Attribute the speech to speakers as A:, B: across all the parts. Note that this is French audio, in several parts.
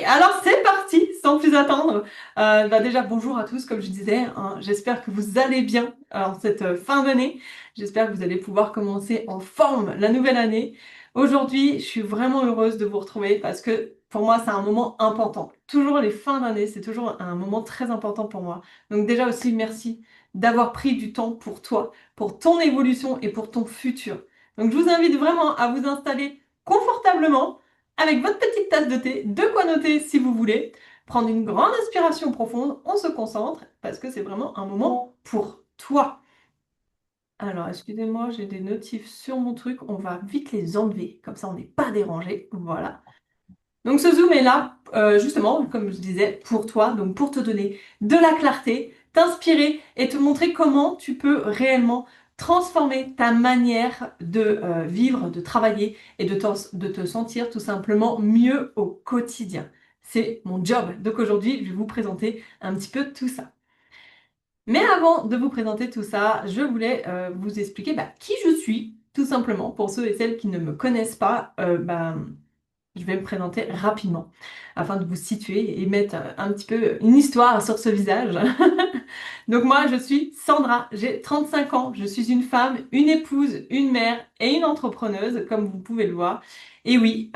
A: Alors c'est parti, sans plus attendre. Déjà bonjour à tous, comme je disais, hein. J'espère que vous allez bien en cette fin d'année. J'espère que vous allez pouvoir commencer en forme la nouvelle année. Aujourd'hui, je suis vraiment heureuse de vous retrouver parce que pour moi, c'est un moment important. Toujours les fins d'année, c'est toujours un moment très important pour moi. Donc déjà aussi, merci d'avoir pris du temps pour toi, pour ton évolution et pour ton futur. Donc je vous invite vraiment à vous installer confortablement avec votre petite tasse de thé, de quoi noter si vous voulez, prendre une grande inspiration profonde, on se concentre parce que c'est vraiment un moment pour toi. Alors, excusez-moi, j'ai des notifs sur mon truc, on va vite les enlever, comme ça on n'est pas dérangé, voilà. Donc ce zoom est là, justement, comme je disais, pour toi, donc pour te donner de la clarté, t'inspirer et te montrer comment tu peux réellement transformer ta manière de vivre, de travailler et de te sentir tout simplement mieux au quotidien. C'est mon job. Donc aujourd'hui, je vais vous présenter un petit peu tout ça. Mais avant de vous présenter tout ça, je voulais vous expliquer qui je suis, tout simplement, pour ceux et celles qui ne me connaissent pas. Je vais me présenter rapidement afin de vous situer et mettre un petit peu une histoire sur ce visage. Donc moi, je suis Sandra, j'ai 35 ans, je suis une femme, une épouse, une mère et une entrepreneuse, comme vous pouvez le voir. Et oui,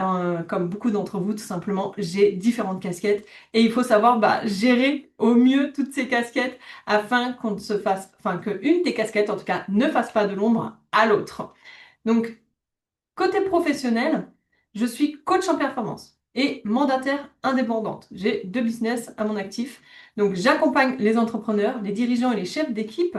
A: comme beaucoup d'entre vous, tout simplement, j'ai différentes casquettes et il faut savoir gérer au mieux toutes ces casquettes afin qu'on ne se fasse, enfin que une des casquettes, en tout cas, ne fasse pas de l'ombre à l'autre. Donc, côté professionnel, je suis coach en performance et mandataire indépendante. J'ai deux business à mon actif. Donc, j'accompagne les entrepreneurs, les dirigeants et les chefs d'équipe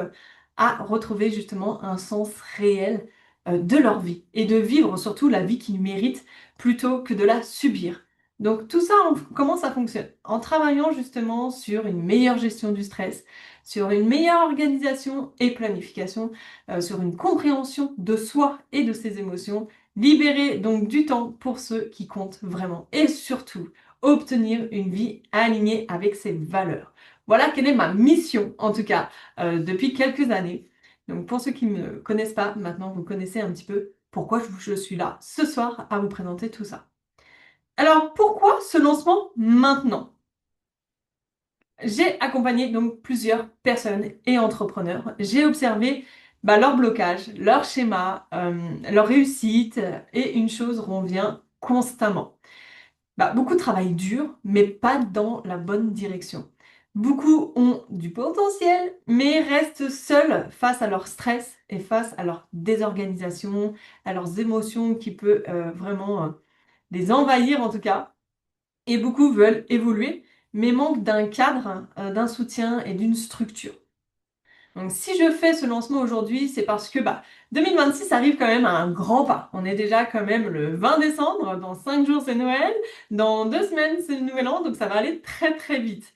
A: à retrouver justement un sens réel de leur vie et de vivre surtout la vie qu'ils méritent plutôt que de la subir. Donc, tout ça, comment ça fonctionne? En travaillant justement sur une meilleure gestion du stress, sur une meilleure organisation et planification, sur une compréhension de soi et de ses émotions. Libérer donc du temps pour ceux qui comptent vraiment et surtout obtenir une vie alignée avec ses valeurs. Voilà quelle est ma mission en tout cas depuis quelques années. Donc pour ceux qui ne me connaissent pas, maintenant vous connaissez un petit peu pourquoi je suis là ce soir à vous présenter tout ça. Alors pourquoi ce lancement maintenant? J'ai accompagné donc plusieurs personnes et entrepreneurs. J'ai observé leurs blocages, leurs schémas, leur réussite, et une chose revient constamment. Beaucoup de travail dur, mais pas dans la bonne direction. Beaucoup ont du potentiel, mais restent seuls face à leur stress et face à leur désorganisation, à leurs émotions qui peut vraiment les envahir en tout cas. Et beaucoup veulent évoluer, mais manquent d'un cadre, d'un soutien et d'une structure. Donc si je fais ce lancement aujourd'hui, c'est parce que 2026 arrive quand même à un grand pas. On est déjà quand même le 20 décembre, dans 5 jours c'est Noël, dans 2 semaines c'est le Nouvel An, donc ça va aller très très vite.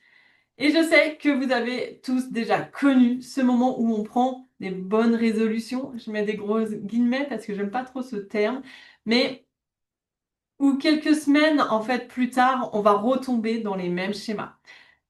A: Et je sais que vous avez tous déjà connu ce moment où on prend des bonnes résolutions. Je mets des gros guillemets parce que j'aime pas trop ce terme, mais où quelques semaines en fait plus tard, on va retomber dans les mêmes schémas.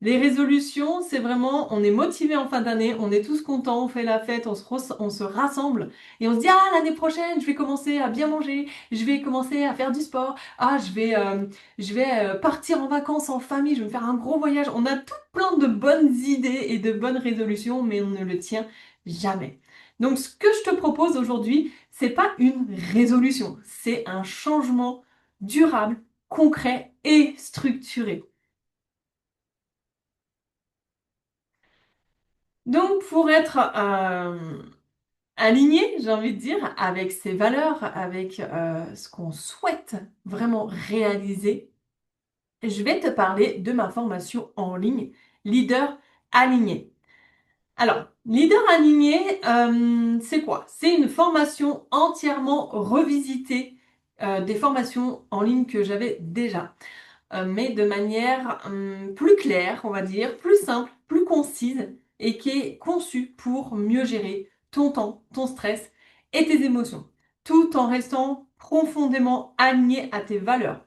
A: Les résolutions, c'est vraiment, on est motivé en fin d'année, on est tous contents, on fait la fête, on se rassemble et on se dit, ah, l'année prochaine, je vais commencer à bien manger, je vais commencer à faire du sport, ah, je vais partir en vacances en famille, je vais me faire un gros voyage. On a tout plein de bonnes idées et de bonnes résolutions, mais on ne le tient jamais. Donc, ce que je te propose aujourd'hui, c'est pas une résolution, c'est un changement durable, concret et structuré. Donc, pour être aligné, j'ai envie de dire, avec ses valeurs, avec ce qu'on souhaite vraiment réaliser, je vais te parler de ma formation en ligne, Leader Aligné. Alors, Leader Aligné, c'est quoi? C'est une formation entièrement revisitée des formations en ligne que j'avais déjà, mais de manière plus claire, on va dire, plus simple, plus concise et qui est conçue pour mieux gérer ton temps, ton stress et tes émotions, tout en restant profondément aligné à tes valeurs.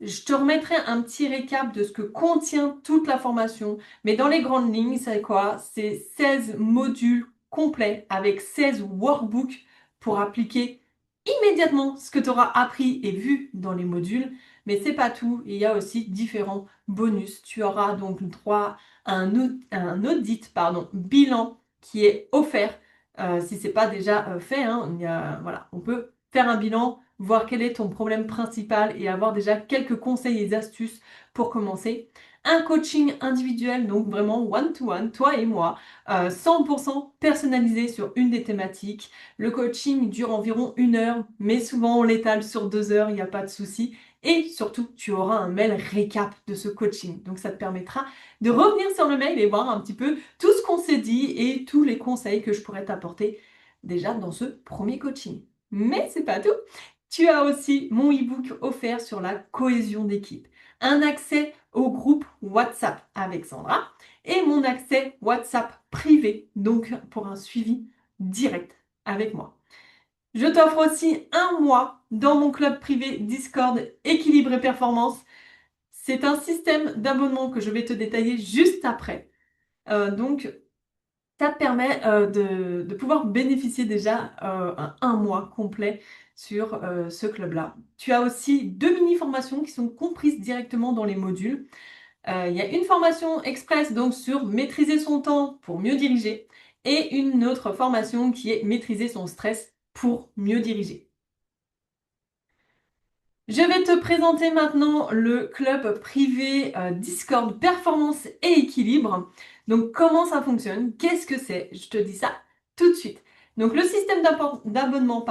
A: Je te remettrai un petit récap de ce que contient toute la formation, mais dans les grandes lignes, c'est quoi? C'est 16 modules complets avec 16 workbooks pour appliquer immédiatement ce que tu auras appris et vu dans les modules Mais c'est pas tout, il y a aussi différents bonus. Tu auras donc droit à un audit, bilan qui est offert. Si c'est pas déjà fait, hein, voilà, on peut faire un bilan, voir quel est ton problème principal et avoir déjà quelques conseils et astuces pour commencer. Un coaching individuel, donc vraiment one-to-one, toi et moi, 100% personnalisé sur une des thématiques. Le coaching dure environ 1 heure, mais souvent on l'étale sur 2 heures, il n'y a pas de souci. Et surtout, tu auras un mail récap de ce coaching. Donc ça te permettra de revenir sur le mail et voir un petit peu tout ce qu'on s'est dit et tous les conseils que je pourrais t'apporter déjà dans ce premier coaching. Mais c'est pas tout. Tu as aussi mon e-book offert sur la cohésion d'équipe, un accès au groupe WhatsApp avec Sandra et mon accès WhatsApp privé, donc pour un suivi direct avec moi. Je t'offre aussi 1 mois dans mon club privé Discord Équilibre et Performance. C'est un système d'abonnement que je vais te détailler juste après. Donc, ça te permet de pouvoir bénéficier déjà un mois complet sur ce club-là. Tu as aussi 2 mini-formations qui sont comprises directement dans les modules. Il y a une formation express donc sur maîtriser son temps pour mieux diriger et une autre formation qui est maîtriser son stress pour mieux diriger. Je vais te présenter maintenant le club privé Discord Performance et Équilibre. Donc comment ça fonctionne? Qu'est-ce que c'est? Je te dis ça tout de suite. Donc le système d'abonnement,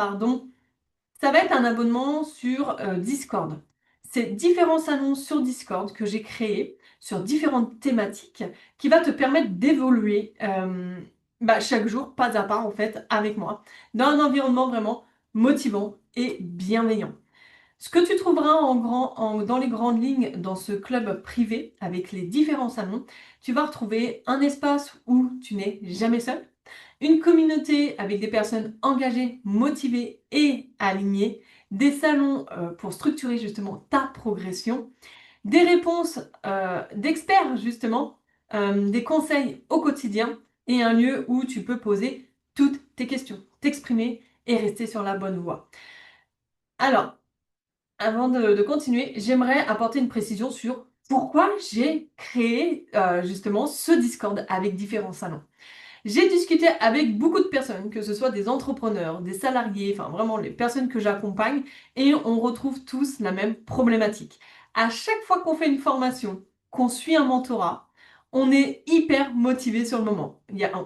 A: ça va être un abonnement sur Discord. C'est différents salons sur Discord que j'ai créés sur différentes thématiques qui va te permettre d'évoluer chaque jour, pas à pas en fait, avec moi, dans un environnement vraiment motivant et bienveillant. Ce que tu trouveras dans les grandes lignes dans ce club privé avec les différents salons, tu vas retrouver un espace où tu n'es jamais seul, une communauté avec des personnes engagées, motivées et alignées, des salons pour structurer justement ta progression, des réponses d'experts justement, des conseils au quotidien et un lieu où tu peux poser toutes tes questions, t'exprimer et rester sur la bonne voie. Alors, avant de continuer, j'aimerais apporter une précision sur pourquoi j'ai créé justement ce Discord avec différents salons. J'ai discuté avec beaucoup de personnes, que ce soit des entrepreneurs, des salariés, enfin vraiment les personnes que j'accompagne, et on retrouve tous la même problématique. À chaque fois qu'on fait une formation, qu'on suit un mentorat, on est hyper motivé sur le moment.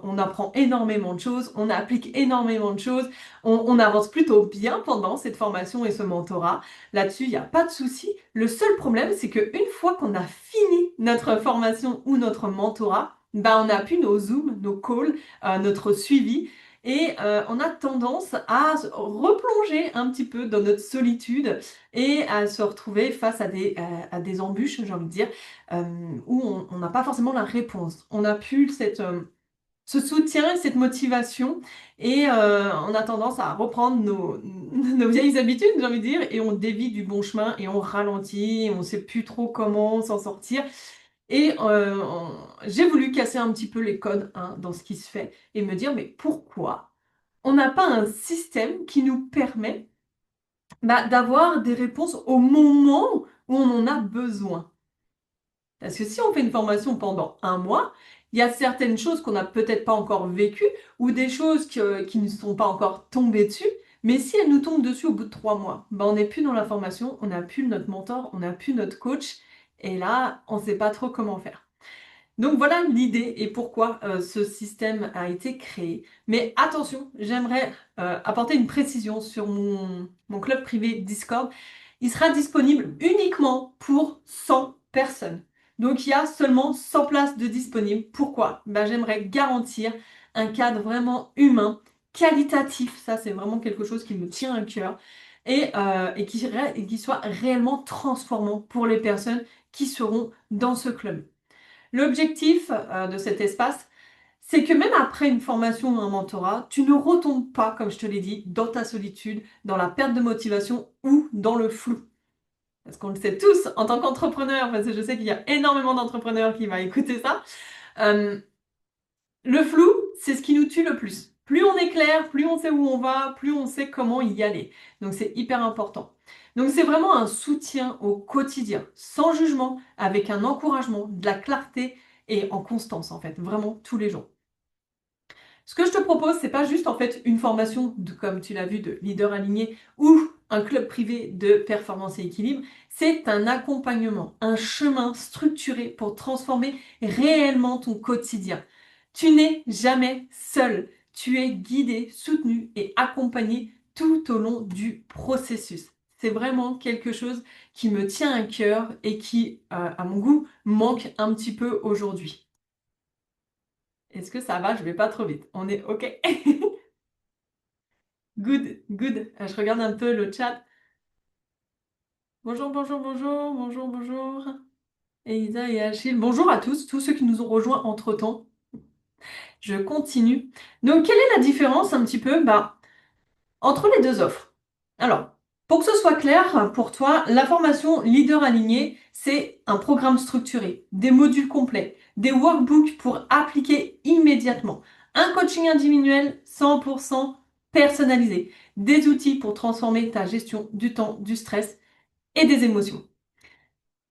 A: On apprend énormément de choses, on applique énormément de choses, on avance plutôt bien pendant cette formation et ce mentorat. Là-dessus, il n'y a pas de souci. Le seul problème, c'est qu'une fois qu'on a fini notre formation ou notre mentorat, on n'a plus nos Zooms, nos calls, notre suivi. Et on a tendance à se replonger un petit peu dans notre solitude et à se retrouver face à des embûches, j'ai envie de dire, où on n'a pas forcément la réponse. On n'a plus ce soutien et cette motivation et on a tendance à reprendre nos vieilles habitudes, j'ai envie de dire, et on dévie du bon chemin et on ralentit, et on ne sait plus trop comment s'en sortir. Et j'ai voulu casser un petit peu les codes hein, dans ce qui se fait et me dire, mais pourquoi on n'a pas un système qui nous permet d'avoir des réponses au moment où on en a besoin? Parce que si on fait une formation pendant 1 mois, il y a certaines choses qu'on n'a peut-être pas encore vécues ou des choses qui ne sont pas encore tombées dessus. Mais si elles nous tombent dessus au bout de 3 mois, on n'est plus dans la formation, on n'a plus notre mentor, on n'a plus notre coach. Et là, on ne sait pas trop comment faire. Donc voilà l'idée et pourquoi ce système a été créé. Mais attention, j'aimerais apporter une précision sur mon club privé Discord. Il sera disponible uniquement pour 100 personnes. Donc il y a seulement 100 places de disponibles. Pourquoi? J'aimerais garantir un cadre vraiment humain, qualitatif. Ça, c'est vraiment quelque chose qui me tient à cœur. Et qui soit réellement transformant pour les personnes qui seront dans ce club. L'objectif de cet espace, c'est que même après une formation ou un mentorat, tu ne retombes pas, comme je te l'ai dit, dans ta solitude, dans la perte de motivation ou dans le flou. Parce qu'on le sait tous en tant qu'entrepreneur, parce que je sais qu'il y a énormément d'entrepreneurs qui vont écouter ça. euh, le flou, c'est ce qui nous tue le plus. Plus on est clair, plus on sait où on va, plus on sait comment y aller. Donc c'est hyper important. Donc c'est vraiment un soutien au quotidien, sans jugement, avec un encouragement, de la clarté et en constance en fait, vraiment tous les jours. Ce que je te propose, c'est pas juste en fait une formation, comme tu l'as vu, de leader aligné ou un club privé de performance et équilibre, c'est un accompagnement, un chemin structuré pour transformer réellement ton quotidien. Tu n'es jamais seul, tu es guidé, soutenu et accompagné tout au long du processus. C'est vraiment quelque chose qui me tient à cœur et qui, à mon goût, manque un petit peu aujourd'hui. Est-ce que ça va? Je vais pas trop vite. On est OK? Good, good. Je regarde un peu le chat. Bonjour, bonjour, bonjour, bonjour, bonjour. Elisa et Achille. Bonjour à tous ceux qui nous ont rejoints entre-temps. Je continue. Donc, quelle est la différence un petit peu entre les deux offres? Alors, pour que ce soit clair pour toi, la formation Leader Aligné, c'est un programme structuré, des modules complets, des workbooks pour appliquer immédiatement, un coaching individuel 100% personnalisé, des outils pour transformer ta gestion du temps, du stress et des émotions.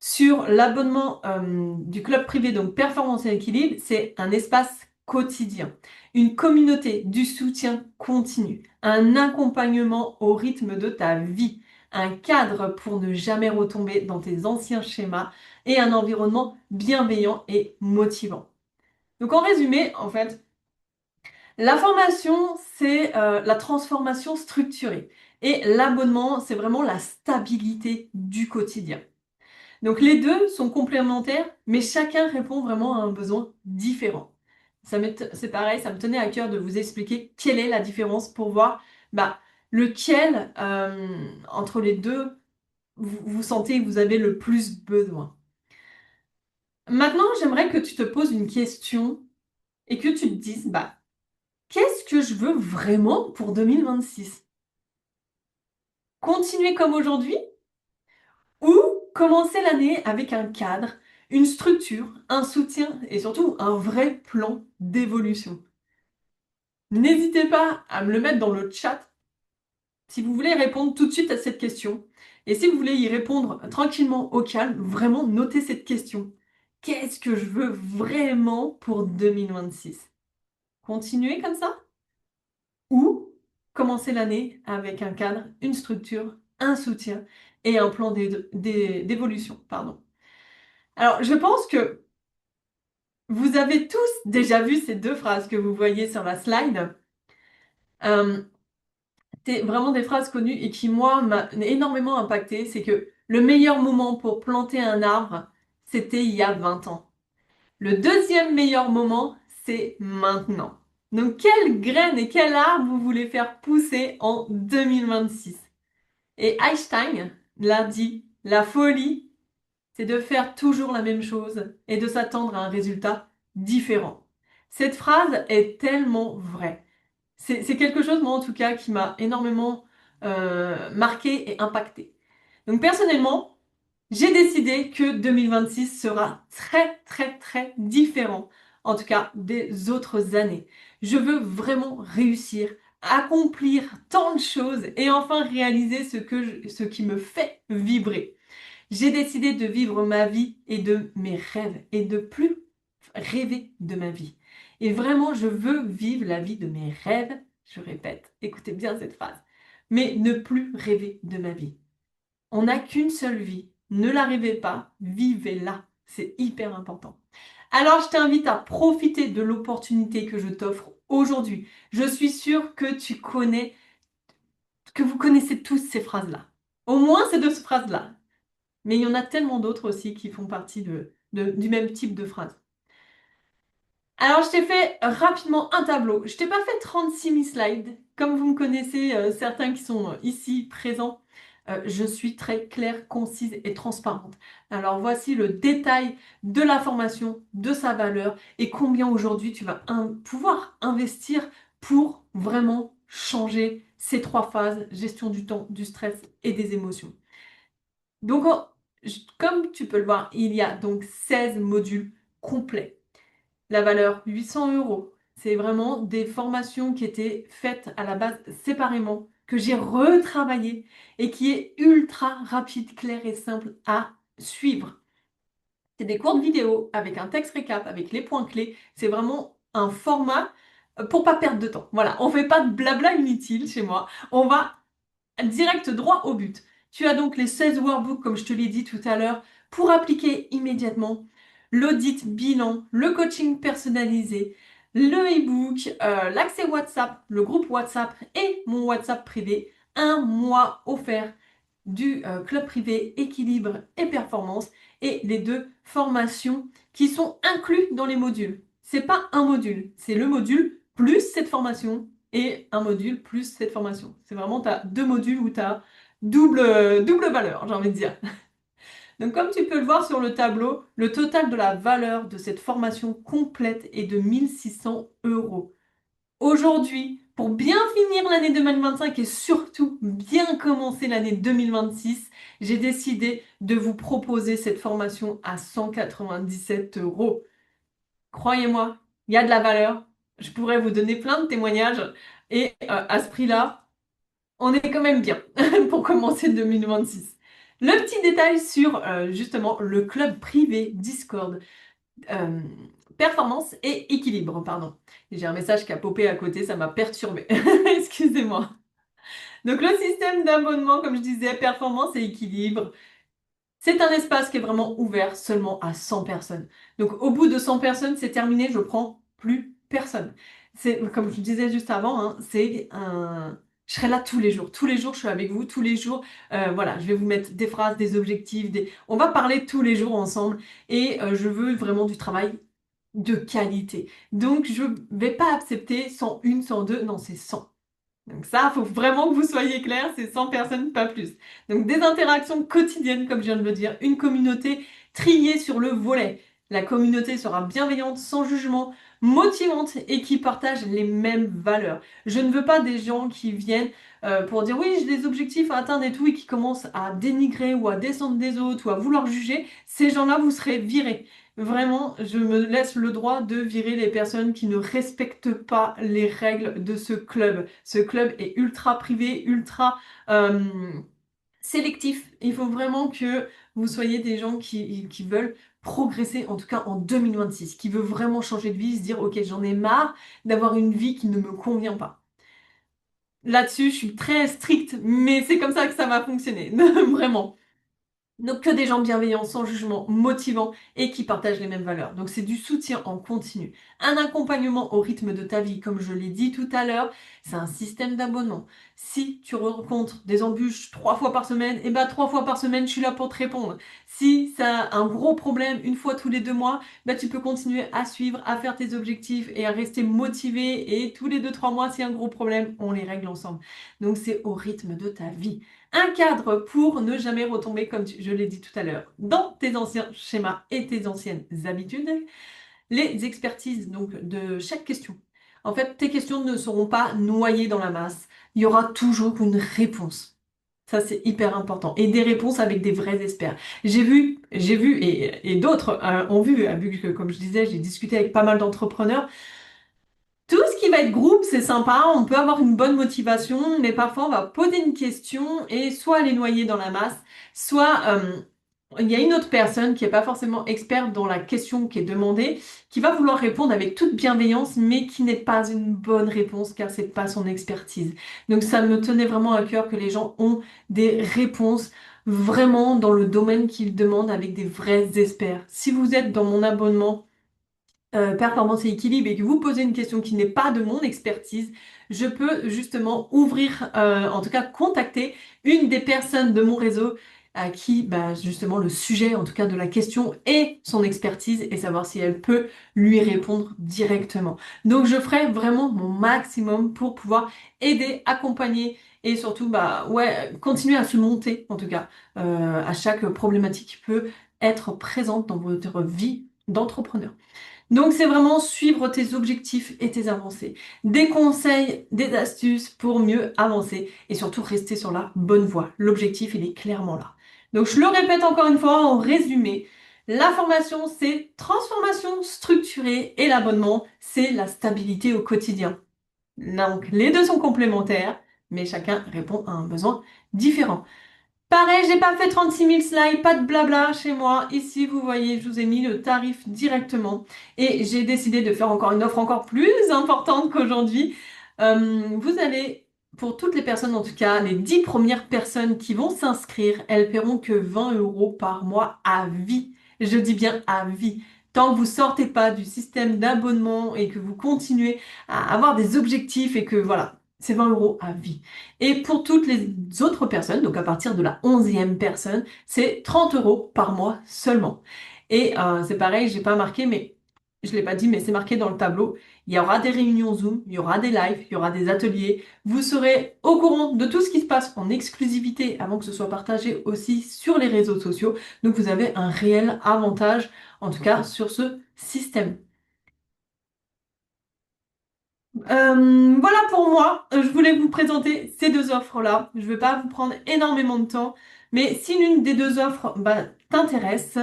A: Sur l'abonnement du club privé, donc Performance et Équilibre, c'est un espace quotidien, une communauté, du soutien continu, un accompagnement au rythme de ta vie, un cadre pour ne jamais retomber dans tes anciens schémas et un environnement bienveillant et motivant. Donc en résumé, en fait, la formation, c'est la transformation structurée et l'abonnement, c'est vraiment la stabilité du quotidien. Donc les deux sont complémentaires, mais chacun répond vraiment à un besoin différent. C'est pareil, ça me tenait à cœur de vous expliquer quelle est la différence pour voir lequel entre les deux vous sentez que vous avez le plus besoin. Maintenant, j'aimerais que tu te poses une question et que tu te dises, qu'est-ce que je veux vraiment pour 2026? Continuer comme aujourd'hui ou commencer l'année avec un cadre, une structure, un soutien et surtout un vrai plan d'évolution. N'hésitez pas à me le mettre dans le chat si vous voulez répondre tout de suite à cette question. Et si vous voulez y répondre tranquillement au calme, vraiment notez cette question. Qu'est-ce que je veux vraiment pour 2026? Continuer comme ça? Ou commencer l'année avec un cadre, une structure, un soutien et un plan d'évolution, pardon. Alors, je pense que vous avez tous déjà vu ces deux phrases que vous voyez sur la slide. C'est vraiment des phrases connues et qui, moi, m'a énormément impacté. C'est que le meilleur moment pour planter un arbre, c'était il y a 20 ans. Le deuxième meilleur moment, c'est maintenant. Donc, quelle graine et quel arbre vous voulez faire pousser en 2026? Et Einstein l'a dit, la folie, c'est de faire toujours la même chose et de s'attendre à un résultat différent. Cette phrase est tellement vraie. C'est quelque chose, moi en tout cas, qui m'a énormément marqué et impacté. Donc personnellement, j'ai décidé que 2026 sera très très très différent, en tout cas des autres années. Je veux vraiment réussir, accomplir tant de choses et enfin réaliser ce qui me fait vibrer. J'ai décidé de vivre ma vie et de mes rêves et de plus rêver de ma vie. Et vraiment, je veux vivre la vie de mes rêves, je répète, écoutez bien cette phrase, mais ne plus rêver de ma vie. On n'a qu'une seule vie, ne la rêvez pas, vivez-la. C'est hyper important. Alors, je t'invite à profiter de l'opportunité que je t'offre aujourd'hui. Je suis sûre que que vous connaissez tous ces phrases-là. Au moins ces deux phrases-là. Mais il y en a tellement d'autres aussi qui font partie du même type de phrase. Alors, je t'ai fait rapidement un tableau. Je t'ai pas fait 36 000 slides. Comme vous me connaissez, certains qui sont ici présents, je suis très claire, concise et transparente. Alors, voici le détail de la formation, de sa valeur et combien aujourd'hui tu vas pouvoir investir pour vraiment changer ces trois phases, gestion du temps, du stress et des émotions. Donc, comme tu peux le voir, il y a donc 16 modules complets. La valeur 800 €. C'est vraiment des formations qui étaient faites à la base séparément que j'ai retravaillé et qui est ultra rapide, clair et simple à suivre. C'est des courtes vidéos avec un texte récap, avec les points clés. C'est vraiment un format pour pas perdre de temps. Voilà, on fait pas de blabla inutile chez moi. On va direct droit au but. Tu as donc les 16 workbooks, comme je te l'ai dit tout à l'heure, pour appliquer immédiatement l'audit bilan, le coaching personnalisé, le e-book, l'accès WhatsApp, le groupe WhatsApp et mon WhatsApp privé. Un mois offert du club privé équilibre et performance et les deux formations qui sont inclus dans les modules. C'est pas un module, c'est le module plus cette formation et un module plus cette formation. C'est vraiment, tu as deux modules où tu as double valeur, j'ai envie de dire. Donc comme tu peux le voir sur le tableau, le total de la valeur de cette formation complète est de 1600 euros. Aujourd'hui, pour bien finir l'année 2025 et surtout bien commencer l'année 2026, j'ai décidé de vous proposer cette formation à 197 euros. Croyez-moi, il y a de la valeur. Je pourrais vous donner plein de témoignages et à ce prix-là, on est quand même bien pour commencer 2026. Le petit détail sur justement le club privé Discord. Euh, Performance et équilibre, pardon. J'ai un message qui a popé à côté, ça m'a perturbé. Excusez-moi. Donc le système d'abonnement, comme je disais, performance et équilibre, c'est un espace qui est vraiment ouvert seulement à 100 personnes. Donc au bout de 100 personnes, c'est terminé, je prends plus personne. C'est comme je disais juste avant, hein, c'est un je serai là tous les jours. Tous les jours, je suis avec vous. Tous les jours, voilà, je vais vous mettre des phrases, des objectifs, on va parler tous les jours ensemble. Et je veux vraiment du travail de qualité. Donc, je vais pas accepter 101, 102, non, c'est 100. Donc ça, il faut vraiment que vous soyez clair, c'est 100 personnes, pas plus. Donc des interactions quotidiennes, comme je viens de le dire, une communauté triée sur le volet. La communauté sera bienveillante, sans jugement, motivante et qui partage les mêmes valeurs. Je ne veux pas des gens qui viennent pour dire oui, j'ai des objectifs à atteindre et tout, et qui commencent à dénigrer ou à descendre des autres ou à vouloir juger. Ces gens-là, vous serez virés. Vraiment, je me laisse le droit de virer les personnes qui ne respectent pas les règles de ce club. Ce club est ultra privé, ultra sélectif. Il faut vraiment que vous soyez des gens qui veulent progresser, en tout cas en 2026, qui veut vraiment changer de vie, se dire, ok, j'en ai marre d'avoir une vie qui ne me convient pas. Là-dessus, je suis très stricte, mais c'est comme ça que ça va fonctionner, vraiment. Donc que des gens bienveillants, sans jugement, motivants et qui partagent les mêmes valeurs. Donc c'est du soutien en continu. Un accompagnement au rythme de ta vie, comme je l'ai dit tout à l'heure, c'est un système d'abonnement. Si tu rencontres des embûches 3 fois par semaine, et ben 3 fois par semaine, je suis là pour te répondre. Si ça a un gros problème 1 fois tous les 2 mois, ben tu peux continuer à suivre, à faire tes objectifs et à rester motivé. Et tous les 2, 3 mois, s'il y a un gros problème, on les règle ensemble. Donc c'est au rythme de ta vie. Un cadre pour ne jamais retomber, comme je l'ai dit tout à l'heure, dans tes anciens schémas et tes anciennes habitudes. Les expertises donc de chaque question. En fait, tes questions ne seront pas noyées dans la masse. Il y aura toujours une réponse. Ça, c'est hyper important. Et des réponses avec des vrais experts. J'ai vu, et d'autres ont vu que, comme je disais, j'ai discuté avec pas mal d'entrepreneurs. Tout ce qui va être groupe, c'est sympa, on peut avoir une bonne motivation, mais parfois on va poser une question et soit elle est noyée dans la masse, soit il y a une autre personne qui n'est pas forcément experte dans la question qui est demandée, qui va vouloir répondre avec toute bienveillance, mais qui n'est pas une bonne réponse car c'est pas son expertise. Donc ça me tenait vraiment à cœur que les gens ont des réponses vraiment dans le domaine qu'ils demandent avec des vrais experts. Si vous êtes dans mon abonnement, performance et équilibre et que vous posez une question qui n'est pas de mon expertise, je peux justement ouvrir, en tout cas contacter une des personnes de mon réseau à qui bah, justement le sujet en tout cas de la question est son expertise et savoir si elle peut lui répondre directement. Donc je ferai vraiment mon maximum pour pouvoir aider, accompagner et surtout bah ouais continuer à se monter en tout cas à chaque problématique qui peut être présente dans votre vie d'entrepreneur. Donc, c'est vraiment suivre tes objectifs et tes avancées. Des conseils, des astuces pour mieux avancer et surtout rester sur la bonne voie. L'objectif, il est clairement là. Donc, je le répète encore une fois en résumé. La formation, c'est transformation structurée et l'abonnement, c'est la stabilité au quotidien. Donc, les deux sont complémentaires, mais chacun répond à un besoin différent. Pareil, j'ai pas fait 36 000 slides, pas de blabla chez moi. Ici, vous voyez, je vous ai mis le tarif directement et j'ai décidé de faire encore une offre encore plus importante qu'aujourd'hui. Vous allez, pour toutes les personnes, en tout cas, les 10 premières personnes qui vont s'inscrire, elles paieront que 20 euros par mois à vie. Je dis bien à vie. Tant que vous sortez pas du système d'abonnement et que vous continuez à avoir des objectifs et que voilà, c'est 20 euros à vie. Et pour toutes les autres personnes, donc à partir de la 11e personne, c'est 30 euros par mois seulement. Et c'est pareil, j'ai pas marqué, mais je l'ai pas dit, mais c'est marqué dans le tableau. Il y aura des réunions Zoom, il y aura des lives, il y aura des ateliers. Vous serez au courant de tout ce qui se passe en exclusivité avant que ce soit partagé aussi sur les réseaux sociaux. Donc vous avez un réel avantage, en tout cas sur ce système. Voilà pour moi. Je voulais vous présenter ces deux offres-là. Je ne vais pas vous prendre énormément de temps, mais si l'une des deux offres t'intéresse,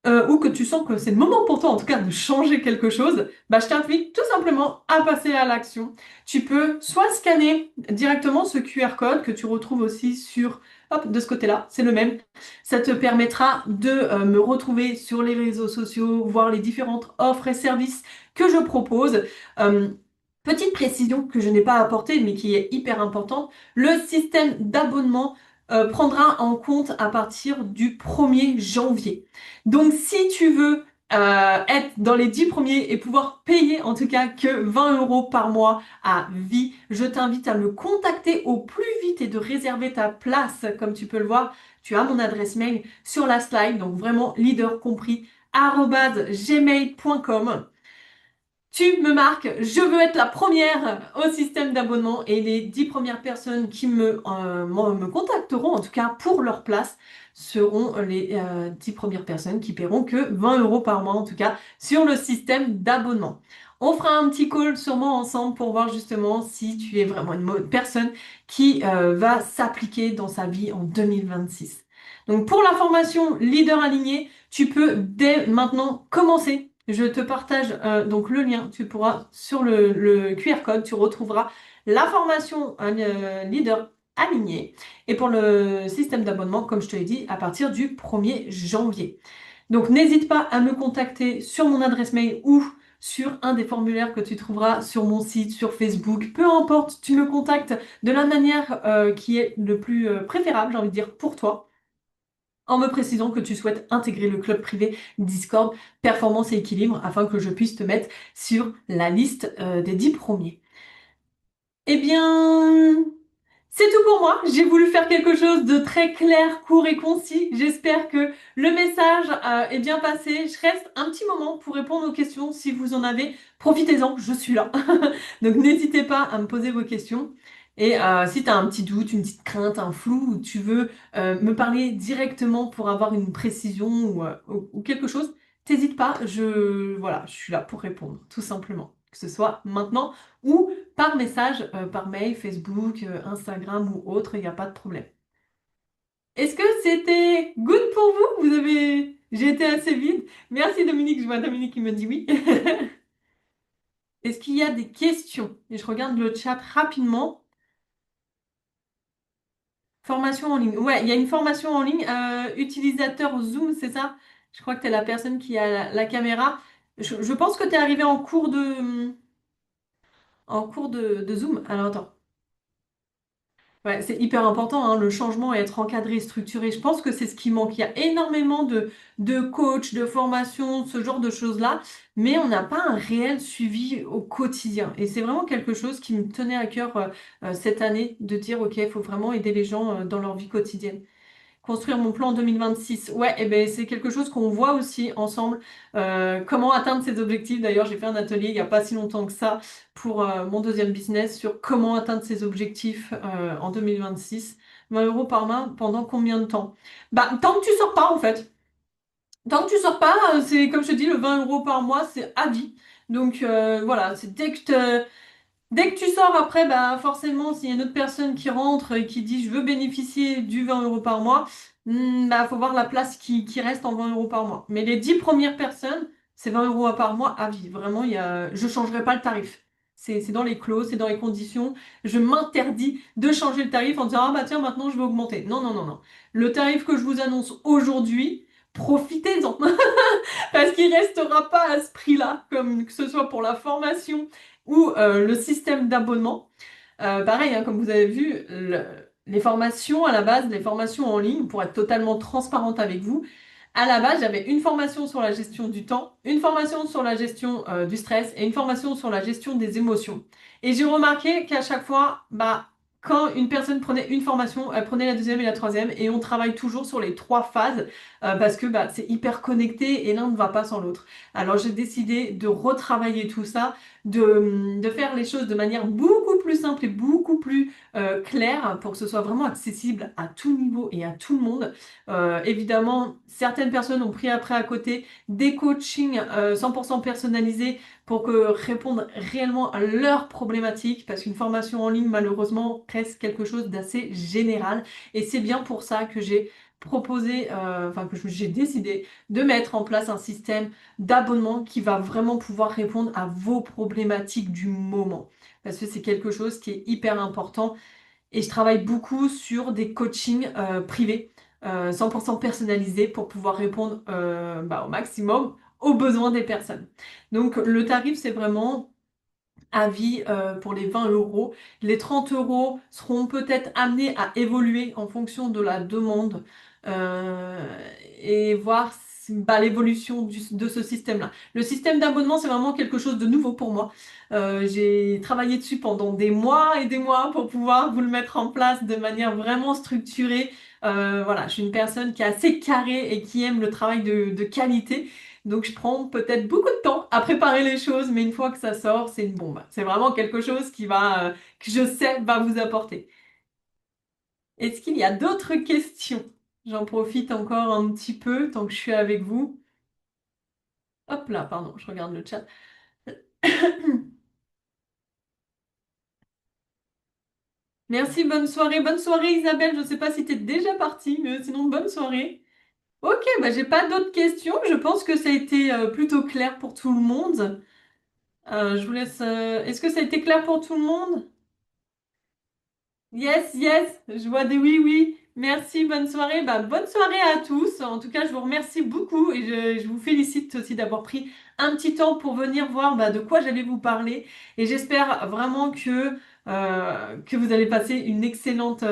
A: ou que tu sens que c'est le moment pour toi en tout cas de changer quelque chose, je t'invite tout simplement à passer à l'action. Tu peux soit scanner directement ce QR code que tu retrouves aussi sur, hop, de ce côté-là, c'est le même. Ça te permettra de me retrouver sur les réseaux sociaux, voir les différentes offres et services que je propose. Euh, Petite précision que je n'ai pas apportée mais qui est hyper importante, le système d'abonnement prendra en compte à partir du 1er janvier. Donc, si tu veux être dans les 10 premiers et pouvoir payer en tout cas que 20 euros par mois à vie, je t'invite à me contacter au plus vite et de réserver ta place. Comme tu peux le voir, tu as mon adresse mail sur la slide, donc vraiment leader compris, @gmail.com. Tu me marques, je veux être la première au système d'abonnement et les 10 premières personnes qui me contacteront, en tout cas pour leur place, seront les 10 premières personnes qui paieront que 20 euros par mois, en tout cas sur le système d'abonnement. On fera un petit call sûrement ensemble pour voir justement si tu es vraiment une personne qui va s'appliquer dans sa vie en 2026. Donc pour la formation Leader Aligné, tu peux dès maintenant commencer. Je te partage donc le lien. Tu pourras sur le QR code, tu retrouveras la formation Leader Aligné. Et pour le système d'abonnement, comme je te l'ai dit, à partir du 1er janvier. Donc n'hésite pas à me contacter sur mon adresse mail ou sur un des formulaires que tu trouveras sur mon site, sur Facebook, peu importe, tu me contactes de la manière qui est le plus préférable, j'ai envie de dire, pour toi en me précisant que tu souhaites intégrer le club privé Discord Performance et Équilibre afin que je puisse te mettre sur la liste des 10 premiers. Eh bien, c'est tout pour moi. J'ai voulu faire quelque chose de très clair, court et concis. J'espère que le message est bien passé. Je reste un petit moment pour répondre aux questions si vous en avez. Profitez-en, je suis là. Donc n'hésitez pas à me poser vos questions. Et si tu as un petit doute, une petite crainte, un flou, ou tu veux me parler directement pour avoir une précision ou quelque chose, t'hésites pas, voilà, je suis là pour répondre, tout simplement. Que ce soit maintenant ou par message, par mail, Facebook, Instagram ou autre, il n'y a pas de problème. Est-ce que c'était good pour vous? J'ai été assez vite. Merci Dominique, je vois Dominique qui me dit oui. Est-ce qu'il y a des questions? Et je regarde le chat rapidement. Formation en ligne. Ouais, il y a une formation en ligne. Utilisateur Zoom, c'est ça? Je crois que tu es la personne qui a la caméra. Je pense que tu es arrivé en cours de Zoom. Alors attends. Ouais, c'est hyper important, hein, le changement et être encadré et structuré. Je pense que c'est ce qui manque. Il y a énormément de coachs, de formations, ce genre de choses-là, mais on n'a pas un réel suivi au quotidien. Et c'est vraiment quelque chose qui me tenait à cœur cette année de dire, OK, il faut vraiment aider les gens dans leur vie quotidienne. Construire mon plan en 2026. Ouais, et ben c'est quelque chose qu'on voit aussi ensemble. Comment atteindre ses objectifs. D'ailleurs, j'ai fait un atelier il n'y a pas si longtemps que ça pour mon deuxième business sur comment atteindre ses objectifs en 2026. 20 euros par mois pendant combien de temps? Tant que tu sors pas en fait. Tant que tu sors pas, c'est comme je te dis, le 20 euros par mois, c'est à vie. Donc voilà, c'est dès que tu sors après, forcément, s'il y a une autre personne qui rentre et qui dit je veux bénéficier du 20 euros par mois, faut voir la place qui reste en 20 euros par mois. Mais les 10 premières personnes, c'est 20 euros par mois à vie. Vraiment, je changerai pas le tarif. C'est dans les clauses, c'est dans les conditions. Je m'interdis de changer le tarif en disant, ah bah tiens, maintenant je vais augmenter. Non, non, non, non. Le tarif que je vous annonce aujourd'hui, profitez-en. Parce qu'il restera pas à ce prix-là, comme que ce soit pour la formation ou le système d'abonnement. Pareil, hein, comme vous avez vu, les formations à la base, les formations en ligne, pour être totalement transparente avec vous, à la base, j'avais une formation sur la gestion du temps, une formation sur la gestion du stress et une formation sur la gestion des émotions. Et j'ai remarqué qu'à chaque fois, bah, quand une personne prenait une formation, elle prenait la deuxième et la troisième, et on travaille toujours sur les trois phases parce que bah, c'est hyper connecté et l'un ne va pas sans l'autre. Alors j'ai décidé de retravailler tout ça, de faire les choses de manière beaucoup plus simple et beaucoup plus claire pour que ce soit vraiment accessible à tout niveau et à tout le monde. Évidemment, certaines personnes ont pris après à côté des coachings 100% personnalisés pour que répondre réellement à leurs problématiques, parce qu'une formation en ligne, malheureusement, reste quelque chose d'assez général. Et c'est bien pour ça que j'ai proposé, enfin que j'ai décidé de mettre en place un système d'abonnement qui va vraiment pouvoir répondre à vos problématiques du moment. Parce que c'est quelque chose qui est hyper important et je travaille beaucoup sur des coachings privés, 100% personnalisés pour pouvoir répondre bah, au maximum aux besoins des personnes. Donc le tarif, c'est vraiment à vie pour les 20 euros. Les 30 euros seront peut-être amenés à évoluer en fonction de la demande euh, et voir bah, l'évolution de ce système-là. Le système d'abonnement, c'est vraiment quelque chose de nouveau pour moi. J'ai travaillé dessus pendant des mois et des mois pour pouvoir vous le mettre en place de manière vraiment structurée. Voilà, je suis une personne qui est assez carrée et qui aime le travail de qualité. Donc je prends peut-être beaucoup de temps à préparer les choses, mais une fois que ça sort, c'est une bombe. C'est vraiment quelque chose qui va, que je sais va vous apporter. Est-ce qu'il y a d'autres questions? J'en profite encore un petit peu tant que je suis avec vous. Hop là, pardon, je regarde le chat. Merci, bonne soirée. Bonne soirée Isabelle, je ne sais pas si tu es déjà partie, mais sinon bonne soirée. Ok, bah j'ai pas d'autres questions. Je pense que ça a été plutôt clair pour tout le monde. Je vous laisse. Est-ce que ça a été clair pour tout le monde? Yes, yes, je vois des oui, oui. Merci, bonne soirée. Bah, bonne soirée à tous. En tout cas, je vous remercie beaucoup et je vous félicite aussi d'avoir pris un petit temps pour venir voir bah, de quoi j'allais vous parler. Et j'espère vraiment que vous allez passer d'excellentes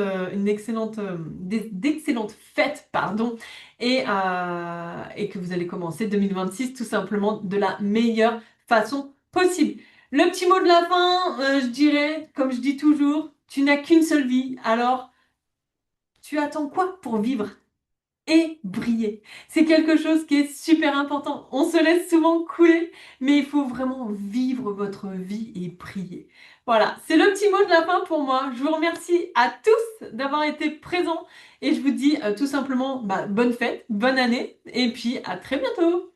A: fêtes, pardon, et que vous allez commencer 2026 tout simplement de la meilleure façon possible. Le petit mot de la fin, je dirais, comme je dis toujours, tu n'as qu'une seule vie, alors tu attends quoi pour vivre et briller? C'est quelque chose qui est super important. On se laisse souvent couler, mais il faut vraiment vivre votre vie et briller. Voilà, c'est le petit mot de la fin pour moi. Je vous remercie à tous d'avoir été présents et je vous dis tout simplement bah, bonne fête, bonne année et puis à très bientôt.